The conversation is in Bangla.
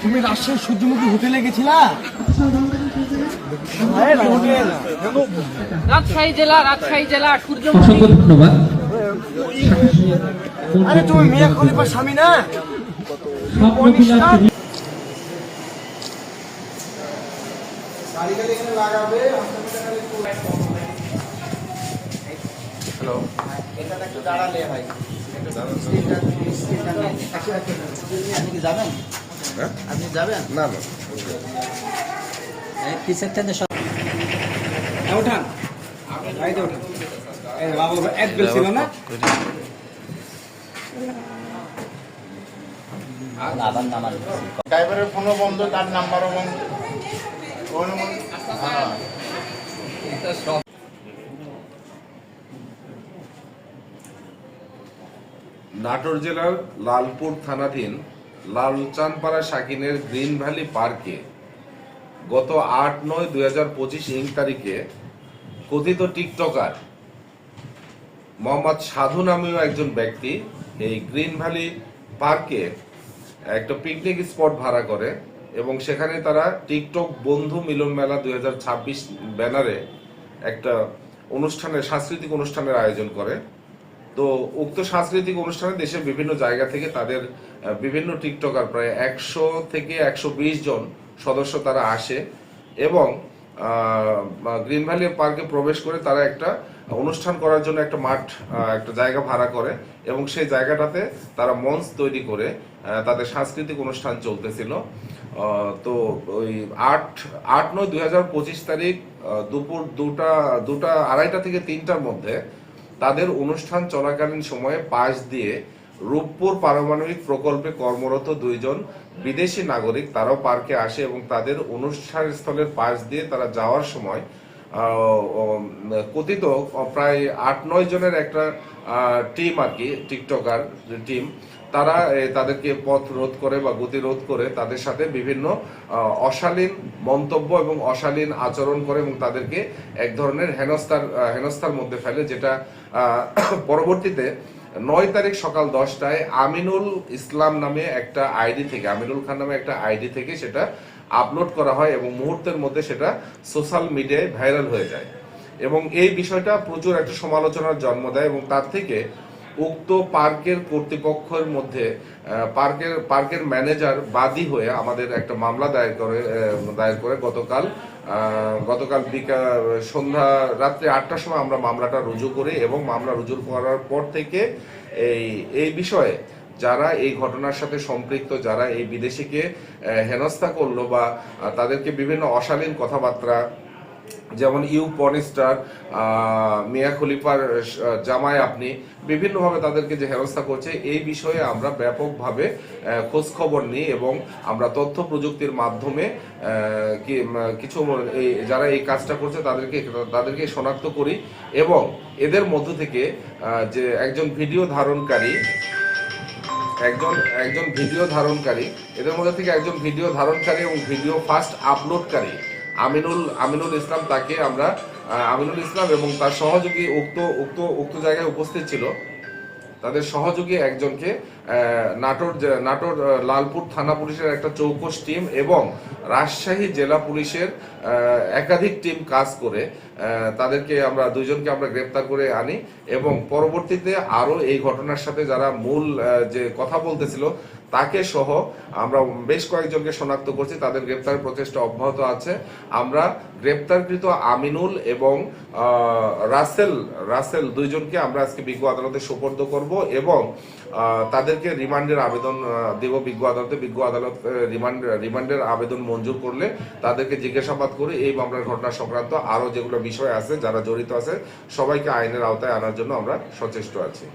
তুমি রাজশাহী সূর্যমুখী হোটেলে গেছিলা? রাজশাহী জেলা সূর্যমুখী। অসংখ্য ধন্যবাদ। আরে তুমি মিয়া খলিফার স্বামী না? হ্যালো, এটা একটু দাঁড়ালে ভাই, আপনি কি যাবেন? আপনি যাবেন? না না, কিসের থেকে সব ওঠান, গাড়িতে ওঠান। বাবু এক বেল ছিল না? আবার নামার ড্রাইভারের ফোনও বন্ধ, তার নাম্বারও বন্ধ। নাটোর জেলার লালপুর থানাধীন লালচানপাড়া শাকিনের গ্রিন ভ্যালি পার্কে গত 8/9/2025 ইং তারিখে কথিত টিকটকার মোহাম্মদ সাধু নামীয় একজন ব্যক্তি এই গ্রিন ভ্যালি পার্কে একটা পিকনিক স্পট ভাড়া করে এবং সেখানে তারা টিকটক বন্ধু মিলন মেলা 2026 ব্যানারে একটা সাংস্কৃতিক অনুষ্ঠানের আয়োজন করে। তো উক্ত সাংস্কৃতিক অনুষ্ঠানে দেশের বিভিন্ন জায়গা থেকে তাদের বিভিন্ন টিকটকার প্রায় 100 থেকে 120 জন সদস্য তারা আসে এবং গ্রিন ভ্যালি পার্কে প্রবেশ করে তারা একটা অনুষ্ঠান করার জন্য একটা একটা জায়গা ভাড়া করে এবং সেই জায়গাটাতে তারা মঞ্চ তৈরি করে তাদের সাংস্কৃতিক অনুষ্ঠান চলতেছিল। তো ওই 8/9/2025 তারিখ দুপুর 2:30 থেকে 3টার মধ্যে তাদের অনুষ্ঠান চলাকালীন সময়ে পাশ দিয়ে রূপপুর পারমাণবিক প্রকল্পে কর্মরত 2 জন বিদেশি নাগরিক তারাও পার্কে আসে এবং তাদের অনুষ্ঠান স্থলের পাশ দিয়ে তারা যাওয়ার সময় কথিত প্রায় 8-9 জনের একটা টিম আর কি, টিকটকার টিম, তারা তাদেরকে পথ রোধ করে বা গতি রোধ করে তাদের সাথে বিভিন্ন অশালীন মন্তব্য এবং অশালীন আচরণ করে এবং তাদেরকে এক ধরনের হেনস্থার মধ্যে ফেলে, যেটা পরবর্তীতে 9 তারিখ সকাল 10টায় আমিনুল ইসলাম নামে একটা আইডি থেকে, আমিনুল খান নামে একটা আইডি থেকে সেটা আপলোড করা হয় এবং মুহূর্তের মধ্যে সেটা সোশ্যাল মিডিয়ায় ভাইরাল হয়ে যায় এবং এই বিষয়টা প্রচুর একটা সমালোচনার জন্ম দেয় এবং তার থেকে উক্ত পার্কের কর্তৃপক্ষের মধ্যে পার্কের ম্যানেজার বাদী হয়ে আমাদের একটা মামলা দায়ের করে গতকাল সন্ধ্যা রাত্রে 8টার সময় আমরা মামলাটা রুজু করি এবং মামলা রুজু করার পর থেকে এই বিষয়ে যারা এই ঘটনার সাথে সম্পৃক্ত, যারা এই বিদেশিকে হেনস্থা করলো বা তাদেরকে বিভিন্ন অশালীন কথাবার্তা, যেমন পর্নস্টার মিয়া খলিফার জামাই আপনি, বিভিন্নভাবে তাদেরকে যে হেনস্থা করছে, এই বিষয়ে আমরা ব্যাপকভাবে খোঁজ খবর নিই এবং আমরা তথ্য প্রযুক্তির মাধ্যমে কিছু যারা এই কাজটা করছে তাদেরকে শনাক্ত করি এবং এদের মধ্য থেকে যে একজন ভিডিও ধারণকারী, এদের মধ্যে থেকে একজন ভিডিও ধারণকারী এবং ভিডিও ফার্স্ট আপলোডকারী আমিনুল ইসলাম, তাকে আমরা আমিনুল ইসলাম এবং তার সহযোগী উক্ত জায়গায় উপস্থিত ছিল, তাদের সহযোগী একজনকে নাটোর লালপুর থানা পুলিশের একটা চৌকস টিম এবং রাজশাহী জেলা পুলিশের একাধিক টিম কাজ করে তাদেরকে আমরা 2 জনকে আমরা গ্রেপ্তার করে আনি এবং পরবর্তীতে আরো এই ঘটনার সাথে যারা মূল যে কথা বলতেছিল তাকে সহ আমরা বেশ কয়েকজনকে শনাক্ত করছি, তাদের গ্রেপ্তারের প্রচেষ্টা অব্যাহত আছে। আমরা গ্রেপ্তারকৃত আমিনুল এবং রাসেল 2 জনকে আমরা আজকে বিজ্ঞ আদালতে সোপর্দ করব এবং তাদেরকে রিমান্ডের আবেদন দেব বিজ্ঞ আদালতে। বিজ্ঞ আদালত রিমান্ডের আবেদন মঞ্জুর করলে তাদেরকে জিজ্ঞাসাবাদ করে এই মামলার ঘটনা সংক্রান্ত আরো যেগুলো বিষয় আছে, যারা জড়িত আছে সবাইকে আইনের আওতায় আনার জন্য আমরা সচেষ্ট আছি।